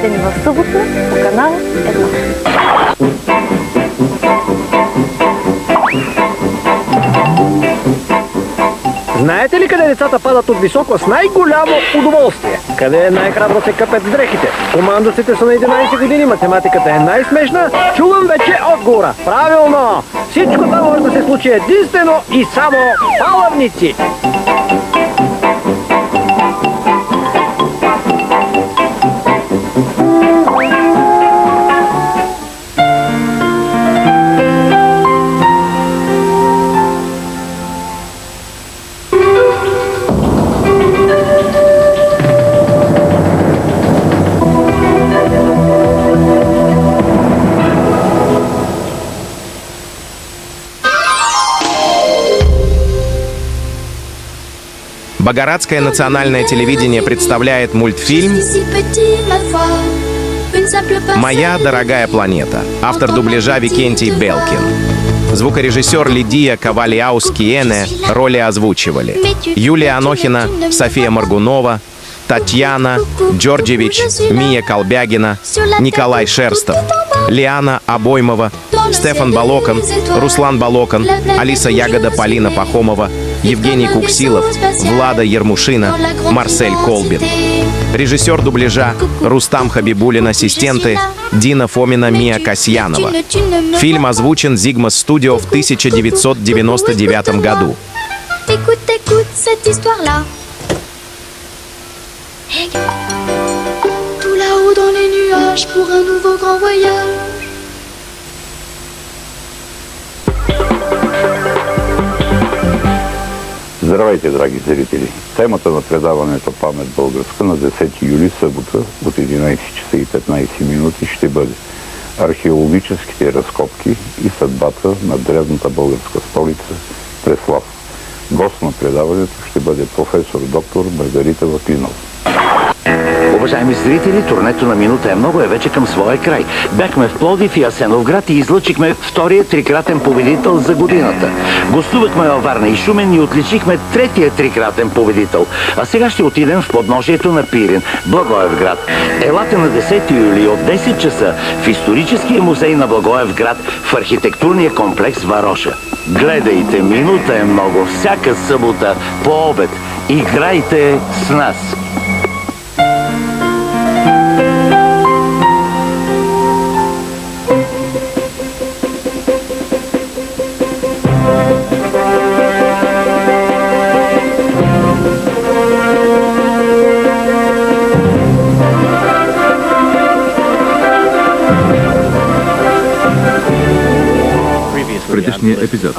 Гледайте ни в събота по канал 1. Знаете ли къде децата падат от високо с най-голямо удоволствие? Къде най-храбро се къпят с дрехите? Командостите са на 11 години, математиката е най-смешна. Чувам вече отговора. Правилно! Всичко това може да се случи единствено и само палавници. Богородское национальное телевидение представляет мультфильм «Моя дорогая планета». Автор дубляжа Викентий Белкин. Звукорежиссер Лидия Кавалиаус-Киене роли озвучивали: Юлия Анохина, София Моргунова, Татьяна Джорджевич, Мия Колбягина, Николай Шерстов, Лиана Обоймова, Стефан Балокан, Руслан Балокан, Алиса Ягода, Полина Пахомова, Евгений Куксилов, Влада Ермушина, Марсель Колбин. Режиссер дубляжа Рустам Хабибулин, ассистенты Дина Фомина, Мия Касьянова. Фильм озвучен Zigma Studio в 1999 году. Tout là-haut dans les nuages pour un nouveau grand voyage. Здравейте, драги зрители! Темата на предаването Памет българска на 10 юли, събота, от 11 часа и 15 минути ще бъде археологическите разкопки и съдбата на древната българска столица Преслав. Гост на предаването ще бъде професор доктор Маргарита Ваклинова. Уважаеми зрители, турнето на минута е много вече към своя край. Бяхме в Пловдив и Асеновград и излъчихме втория трикратен победител за годината. Гостувахме във Варна и Шумен и отличихме третия трикратен победител. А сега ще отидем в подножието на Пирин, Благоевград. Елате на 10 юли от 10 часа в историческия музей на Благоевград в архитектурния комплекс Вароша. Гледайте, минута е много всяка събота по обед. Играйте с нас! Предишния епизод.